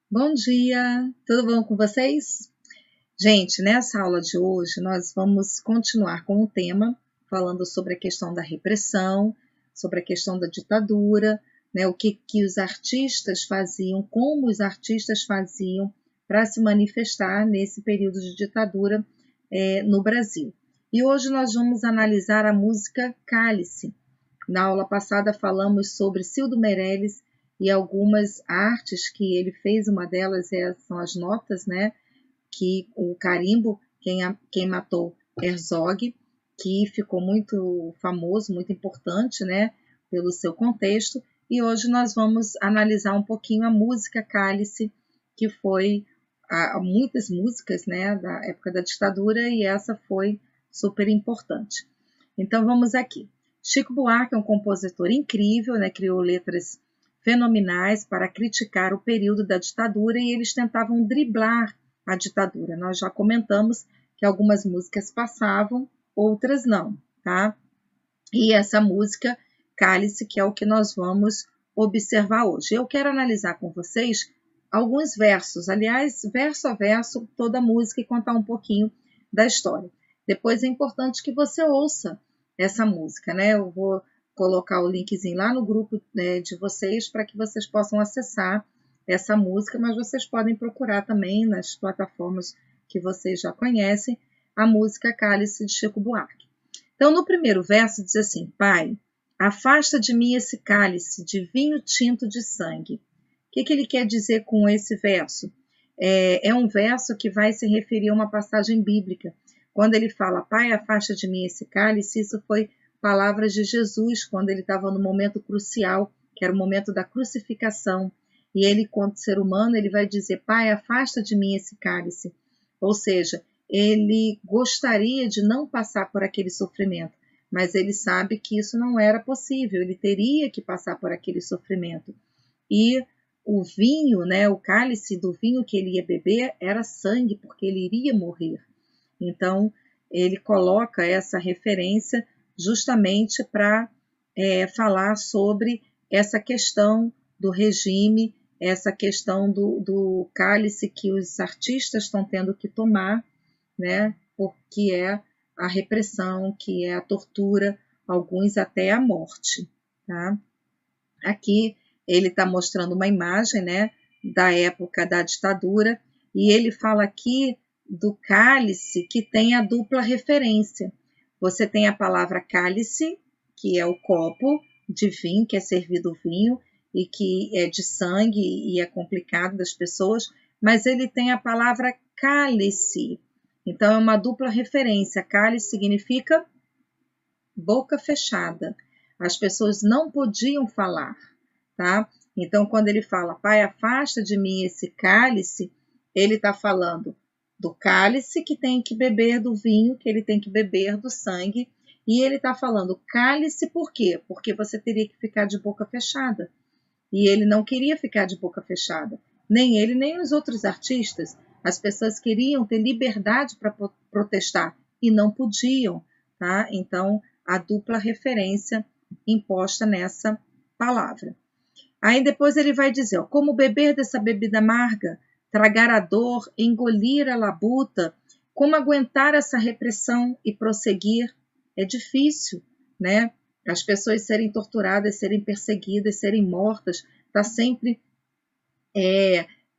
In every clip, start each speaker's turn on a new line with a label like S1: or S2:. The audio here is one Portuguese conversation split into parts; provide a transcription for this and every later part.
S1: Bom dia, tudo bom com vocês? Gente, nessa aula de hoje nós vamos continuar com o tema falando sobre a questão da repressão, sobre a questão da ditadura, né, o que os artistas faziam, como os artistas faziam para se manifestar nesse período de ditadura no Brasil. E hoje nós vamos analisar a música Cálice. Na aula passada falamos sobre Cildo Meirelles e algumas artes que ele fez, uma delas são as notas, né? Que o carimbo, quem matou Herzog, que ficou muito famoso, muito importante, né? Pelo seu contexto. E hoje nós vamos analisar um pouquinho a música Cálice, que foi muitas músicas, né? Da época da ditadura, e essa foi super importante. Então vamos aqui. Chico Buarque é um compositor incrível, né? Criou letras fenomenais para criticar o período da ditadura e eles tentavam driblar a ditadura. Nós já comentamos que algumas músicas passavam, outras não, tá? E essa música Cálice, que é o que nós vamos observar hoje. Eu quero analisar com vocês alguns versos, aliás, verso a verso, toda a música e contar um pouquinho da história. Depois é importante que você ouça essa música, né? Eu vou colocar o linkzinho lá no grupo de vocês para que vocês possam acessar essa música, mas vocês podem procurar também nas plataformas que vocês já conhecem a música Cálice de Chico Buarque. Então, no primeiro verso diz assim: Pai, afasta de mim esse cálice de vinho tinto de sangue. O que ele quer dizer com esse verso? É um verso que vai se referir a uma passagem bíblica. Quando ele fala, Pai, afasta de mim esse cálice, isso foi palavras de Jesus, quando ele estava no momento crucial, que era o momento da crucificação. E ele, quanto ser humano, ele vai dizer, Pai, afasta de mim esse cálice. Ou seja, ele gostaria de não passar por aquele sofrimento, mas ele sabe que isso não era possível, ele teria que passar por aquele sofrimento. E o vinho, né, o cálice do vinho que ele ia beber era sangue, porque ele iria morrer. Então, ele coloca essa referência justamente para falar sobre essa questão do regime, essa questão do cálice que os artistas estão tendo que tomar, né, porque é a repressão, que é a tortura, alguns até a morte. Tá? Aqui ele está mostrando uma imagem, né, da época da ditadura, e ele fala aqui do cálice que tem a dupla referência. Você tem a palavra cálice, que é o copo de vinho, que é servido o vinho, e que é de sangue e é complicado das pessoas, mas ele tem a palavra cálice. Então, é uma dupla referência. Cálice significa boca fechada. As pessoas não podiam falar, tá? Então, quando ele fala, Pai, afasta de mim esse cálice, ele está falando do cálice que tem que beber do vinho, que ele tem que beber do sangue, e ele está falando cálice por quê? Porque você teria que ficar de boca fechada. E ele não queria ficar de boca fechada. Nem ele, nem os outros artistas. As pessoas queriam ter liberdade para protestar e não podiam, tá? Então, a dupla referência imposta nessa palavra. Aí depois ele vai dizer, ó, como beber dessa bebida amarga, tragar a dor, engolir a labuta, como aguentar essa repressão e prosseguir? É difícil, né? As pessoas serem torturadas, serem perseguidas, serem mortas, está sempre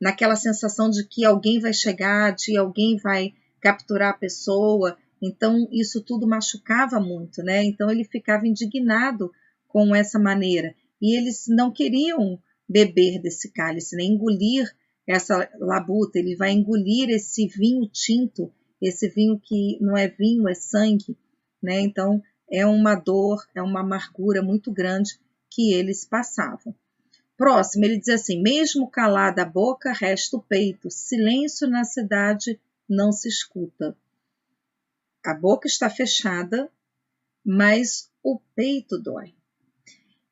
S1: naquela sensação de que alguém vai chegar, de alguém vai capturar a pessoa. Então, isso tudo machucava muito, né? Então, ele ficava indignado com essa maneira. E eles não queriam beber desse cálice, nem engolir essa labuta. Ele vai engolir esse vinho tinto, esse vinho que não é vinho, é sangue, né? Então, é uma dor, é uma amargura muito grande que eles passavam. Próximo, ele diz assim, mesmo calada a boca, resta o peito, silêncio na cidade não se escuta. A boca está fechada, mas o peito dói.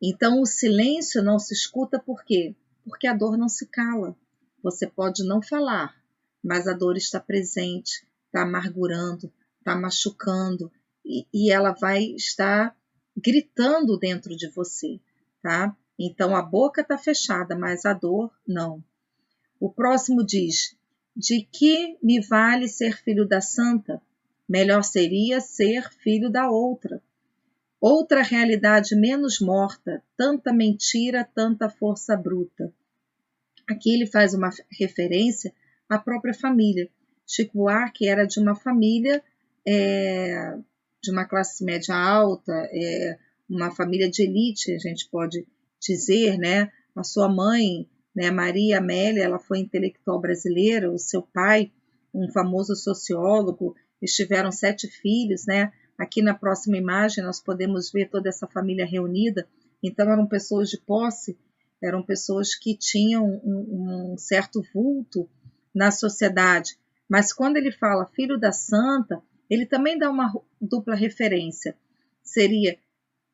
S1: Então, o silêncio não se escuta por quê? Porque a dor não se cala. Você pode não falar, mas a dor está presente, está amargurando, está machucando, e ela vai estar gritando dentro de você, tá? Então, a boca está fechada, mas a dor não. O próximo diz: de que me vale ser filho da santa? Melhor seria ser filho da outra. Outra realidade menos morta, tanta mentira, tanta força bruta. Aqui ele faz uma referência à própria família. Chico Buarque era de uma família de uma classe média alta, uma família de elite, a gente pode dizer, né? A sua mãe, né, Maria Amélia, ela foi intelectual brasileira, o seu pai, um famoso sociólogo, eles tiveram 7 filhos, né? Aqui na próxima imagem nós podemos ver toda essa família reunida, então eram pessoas de posse, eram pessoas que tinham um certo vulto na sociedade, mas quando ele fala filho da santa, ele também dá uma dupla referência, seria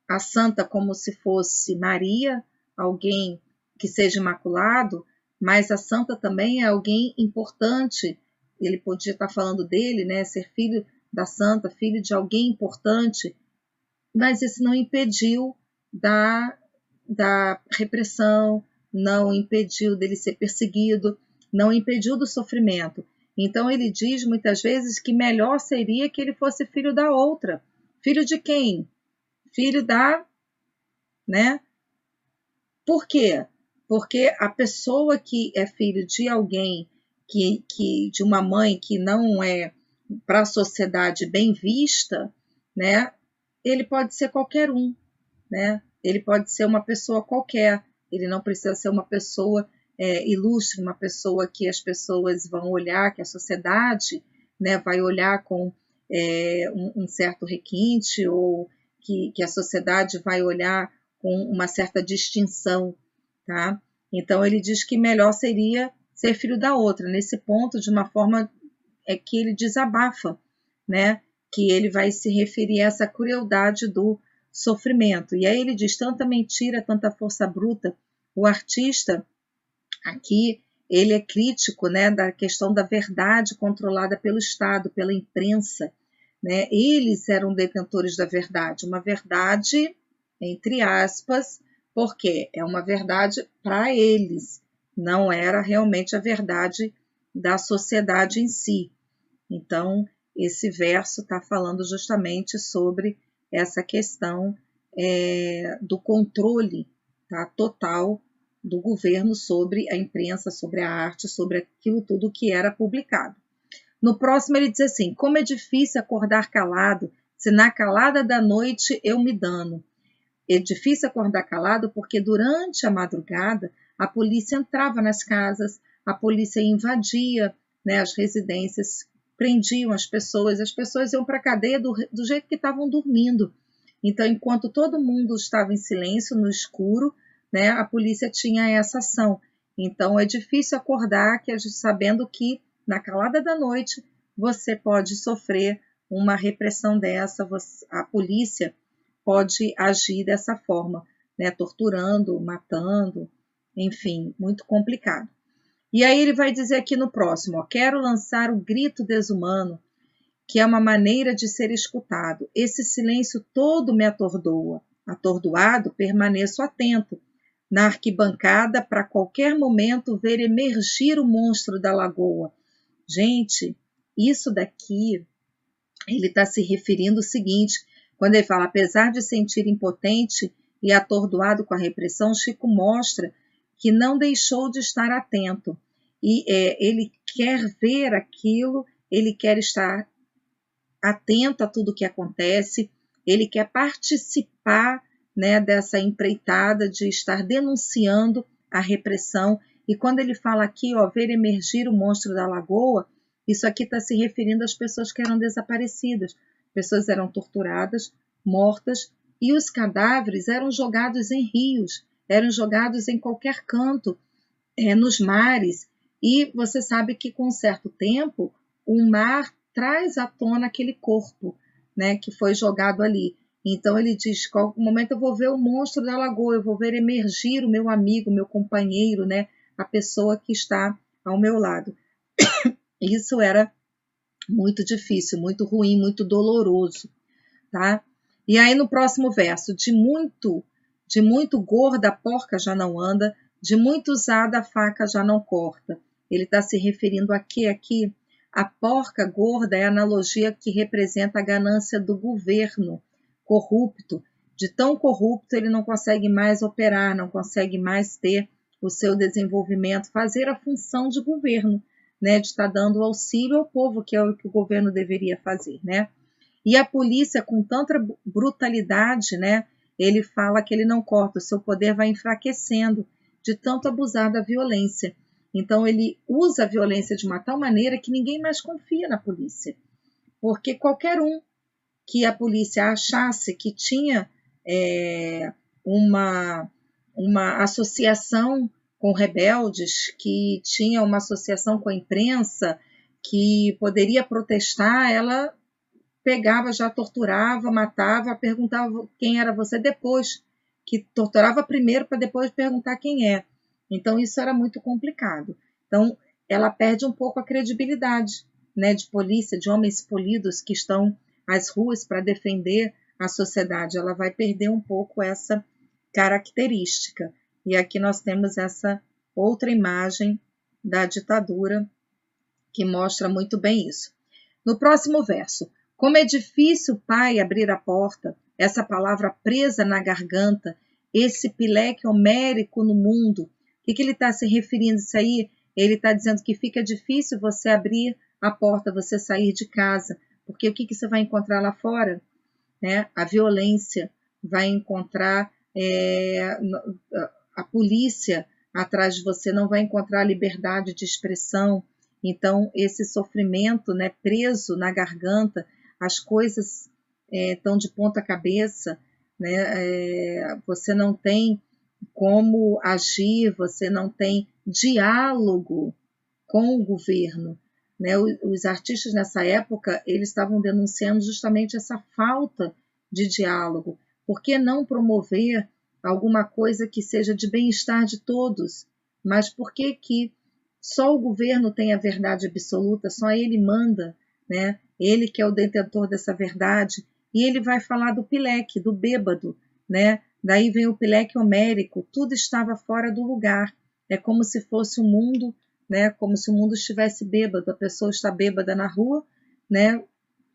S1: a santa como se fosse Maria, alguém que seja imaculado, mas a santa também é alguém importante, ele podia estar falando dele, né, ser filho da santa, filho de alguém importante, mas isso não impediu da repressão, não impediu dele ser perseguido, não impediu do sofrimento. Então ele diz muitas vezes que melhor seria que ele fosse filho da outra. Filho de quem? Filho da, né? Por quê? Porque a pessoa que é filho de alguém, de uma mãe que não é para a sociedade bem vista, né? Ele pode ser qualquer um, né? Ele pode ser uma pessoa qualquer, ele não precisa ser uma pessoa ilustre, uma pessoa que as pessoas vão olhar, que a sociedade, né, vai olhar com um certo requinte, ou que a sociedade vai olhar com uma certa distinção, tá? Então ele diz que melhor seria ser filho da outra, nesse ponto, de uma forma que ele desabafa, né? Que ele vai se referir a essa crueldade do sofrimento. E aí ele diz, tanta mentira, tanta força bruta. O artista, aqui, ele é crítico, né, da questão da verdade controlada pelo Estado, pela imprensa, né? Eles eram detentores da verdade, uma verdade, entre aspas, porque é uma verdade para eles, não era realmente a verdade da sociedade em si. Então, esse verso está falando justamente sobre essa questão do controle, tá, total do governo sobre a imprensa, sobre a arte, sobre aquilo tudo que era publicado. No próximo ele diz assim, como é difícil acordar calado, se na calada da noite eu me dano. É difícil acordar calado porque durante a madrugada a polícia entrava nas casas, a polícia invadia, né, as residências, prendiam as pessoas iam para a cadeia do jeito que estavam dormindo. Então, enquanto todo mundo estava em silêncio, no escuro, né, a polícia tinha essa ação. Então, é difícil acordar sabendo que na calada da noite você pode sofrer uma repressão dessa, a polícia pode agir dessa forma, né, torturando, matando, enfim, muito complicado. E aí ele vai dizer aqui no próximo, ó, quero lançar o grito desumano, que é uma maneira de ser escutado. Esse silêncio todo me atordoa. Atordoado, permaneço atento. Na arquibancada, para qualquer momento, ver emergir o monstro da lagoa. Gente, isso daqui, ele está se referindo ao seguinte, quando ele fala, apesar de sentir impotente e atordoado com a repressão, Chico mostra que não deixou de estar atento. E ele quer ver aquilo, ele quer estar atento a tudo o que acontece, ele quer participar, né, dessa empreitada de estar denunciando a repressão. E quando ele fala aqui, ó, ver emergir o monstro da lagoa, isso aqui está se referindo às pessoas que eram desaparecidas. Pessoas eram torturadas, mortas, e os cadáveres eram jogados em rios, eram jogados em qualquer canto, nos mares. E você sabe que com um certo tempo, o mar traz à tona aquele corpo, né, que foi jogado ali. Então ele diz, qual momento eu vou ver o monstro da lagoa, eu vou ver emergir o meu amigo, meu companheiro, né, a pessoa que está ao meu lado. Isso era muito difícil, muito ruim, muito doloroso, tá? E aí no próximo verso, de muito gorda a porca já não anda, de muito usada a faca já não corta. ele está se referindo a quê aqui? A porca gorda é a analogia que representa a ganância do governo corrupto. De tão corrupto, ele não consegue mais operar, não consegue mais ter o seu desenvolvimento, fazer a função de governo, né, de estar dando auxílio ao povo, que é o que o governo deveria fazer, né? E a polícia, com tanta brutalidade, né, ele fala que ele não corta, o seu poder vai enfraquecendo de tanto abusar da violência. Então, ele usa a violência de uma tal maneira que ninguém mais confia na polícia. Porque qualquer um que a polícia achasse que tinha uma associação com rebeldes, que tinha uma associação com a imprensa, que poderia protestar, ela pegava, já torturava, matava, perguntava quem era você depois, que torturava primeiro para depois perguntar quem é. Então isso era muito complicado. Então ela perde um pouco a credibilidade, né, de polícia, de homens polidos que estão às ruas para defender a sociedade. Ela vai perder um pouco essa característica. E aqui nós temos essa outra imagem da ditadura que mostra muito bem isso. No próximo verso, como é difícil, Pai, abrir a porta, essa palavra presa na garganta, esse pileque homérico no mundo. O que ele está se referindo isso aí? Ele está dizendo que fica difícil você abrir a porta, você sair de casa, porque o que você vai encontrar lá fora? Né? A violência, vai encontrar a polícia atrás de você, não vai encontrar liberdade de expressão. Então, esse sofrimento, né, preso na garganta, as coisas estão de ponta cabeça, né, você não tem como agir, você não tem diálogo com o governo. Né? Os artistas nessa época, eles estavam denunciando justamente essa falta de diálogo. Por que não promover alguma coisa que seja de bem-estar de todos? Mas por que só o governo tem a verdade absoluta, só ele manda, né? Ele que é o detentor dessa verdade, e ele vai falar do pileque, do bêbado, né? Daí vem o pileque homérico, tudo estava fora do lugar, é como se fosse o mundo, né? Como se o mundo estivesse bêbado, a pessoa está bêbada na rua, né?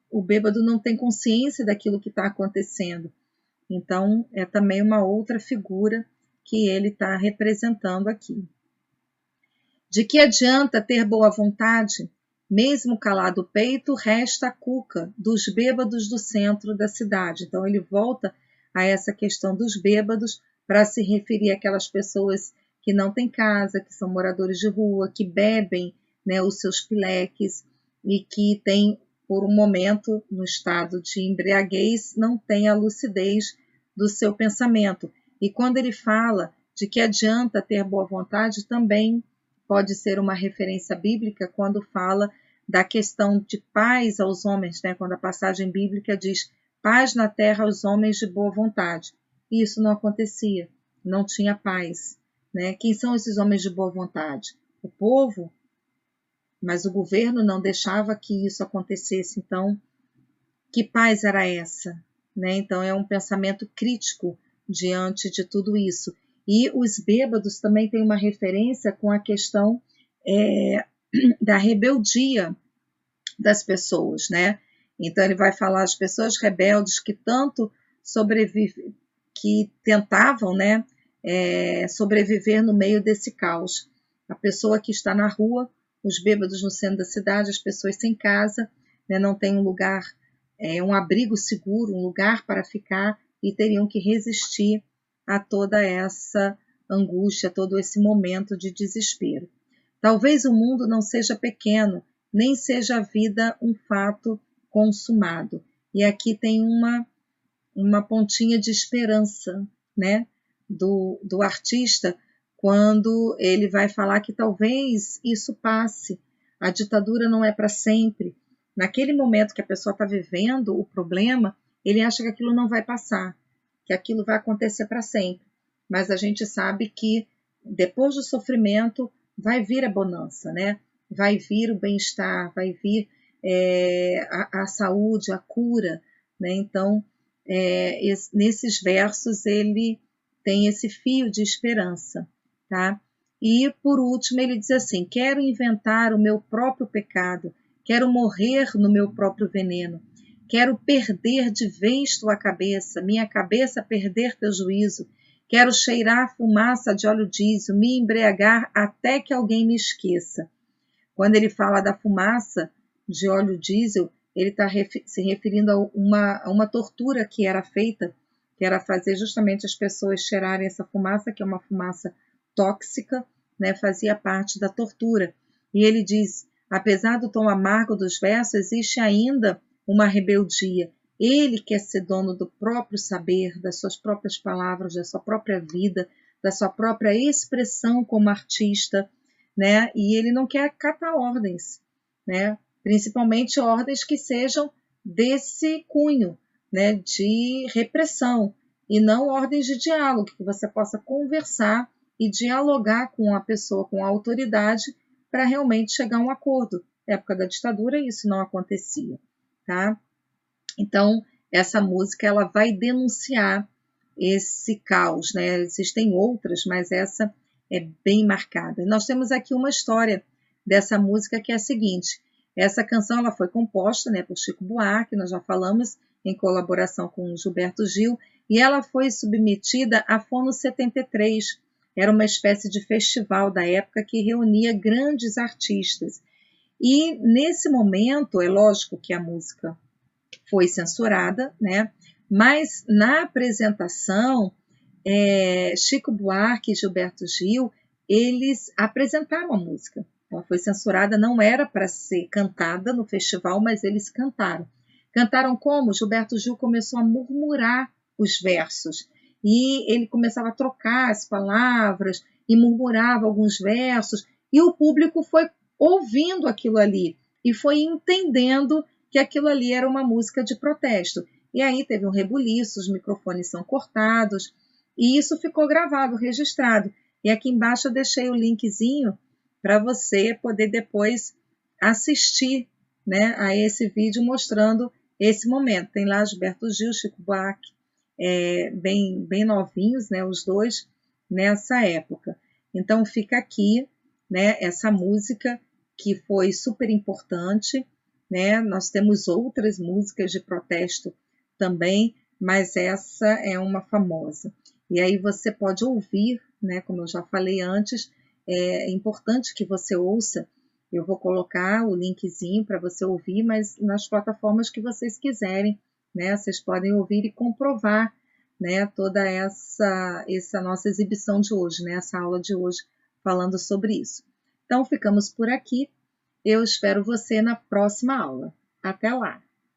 S1: O bêbado não tem consciência daquilo que está acontecendo. Então, é também uma outra figura que ele está representando aqui. De que adianta ter boa vontade? Mesmo calado o peito, resta a cuca dos bêbados do centro da cidade. Então, ele volta a essa questão dos bêbados para se referir àquelas pessoas que não têm casa, que são moradores de rua, que bebem, né, os seus pileques e que têm, por um momento, no estado de embriaguez, não têm a lucidez do seu pensamento. E quando ele fala de que adianta ter boa vontade, também pode ser uma referência bíblica quando fala da questão de paz aos homens, né? Quando a passagem bíblica diz paz na terra aos homens de boa vontade. E isso não acontecia, não tinha paz. Né? Quem são esses homens de boa vontade? O povo, mas o governo não deixava que isso acontecesse. Então, que paz era essa? Né? Então, é um pensamento crítico diante de tudo isso. E os bêbados também têm uma referência com a questão da rebeldia das pessoas, né? Então ele vai falar as pessoas rebeldes que tanto que tentavam, né, sobreviver no meio desse caos. A pessoa que está na rua, os bêbados no centro da cidade, as pessoas sem casa, né, não tem um lugar, um abrigo seguro, um lugar para ficar e teriam que resistir a toda essa angústia, todo esse momento de desespero. Talvez o mundo não seja pequeno, nem seja a vida um fato consumado. E aqui tem uma pontinha de esperança, né, do artista, quando ele vai falar que talvez isso passe, a ditadura não é para sempre. Naquele momento que a pessoa está vivendo o problema, ele acha que aquilo não vai passar, que aquilo vai acontecer para sempre. Mas a gente sabe que depois do sofrimento vai vir a bonança, né? Vai vir o bem-estar, vai vir a saúde, a cura, né? Então, nesses versos ele tem esse fio de esperança, tá? E, por último, ele diz assim: quero inventar o meu próprio pecado, quero morrer no meu próprio veneno, quero perder de vez tua cabeça, minha cabeça perder teu juízo, quero cheirar fumaça de óleo diesel, me embriagar até que alguém me esqueça. Quando ele fala da fumaça de óleo diesel, ele está se referindo a uma tortura que era feita, que era fazer justamente as pessoas cheirarem essa fumaça, que é uma fumaça tóxica, né, fazia parte da tortura. E ele diz: apesar do tom amargo dos versos, existe ainda uma rebeldia. Ele quer ser dono do próprio saber, das suas próprias palavras, da sua própria vida, da sua própria expressão como artista, né? E ele não quer acatar ordens, né? Principalmente ordens que sejam desse cunho, né, de repressão, e não ordens de diálogo, que você possa conversar e dialogar com a pessoa, com a autoridade, para realmente chegar a um acordo. Na época da ditadura isso não acontecia, tá? Então, essa música ela vai denunciar esse caos, né? Existem outras, mas essa é bem marcada. Nós temos aqui uma história dessa música que é a seguinte: essa canção ela foi composta, né, por Chico Buarque, nós já falamos, em colaboração com Gilberto Gil, e ela foi submetida à Fono 73. Era uma espécie de festival da época que reunia grandes artistas. E nesse momento, é lógico que a música foi censurada, né? Mas na apresentação, Chico Buarque e Gilberto Gil, eles apresentaram a música. Ela foi censurada, não era para ser cantada no festival, mas eles cantaram. Cantaram como? Gilberto Gil começou a murmurar os versos e ele começava a trocar as palavras e murmurava alguns versos e o público foi ouvindo aquilo ali e foi entendendo que aquilo ali era uma música de protesto. E aí teve um rebuliço, os microfones são cortados, e isso ficou gravado, registrado. E aqui embaixo eu deixei o linkzinho para você poder depois assistir, né, a esse vídeo mostrando esse momento. Tem lá Gilberto Gil, Chico Buarque, bem novinhos, né, os dois, nessa época. Então fica aqui, né, essa música que foi super importante, né? Nós temos outras músicas de protesto também, mas essa é uma famosa. E aí você pode ouvir, né? Como eu já falei antes, é importante que você ouça. Eu vou colocar o linkzinho para você ouvir, mas nas plataformas que vocês quiserem, né? Vocês podem ouvir e comprovar, né? Toda essa nossa exibição de hoje, né? Essa aula de hoje falando sobre isso. Então ficamos por aqui. Eu espero você na próxima aula. Até lá!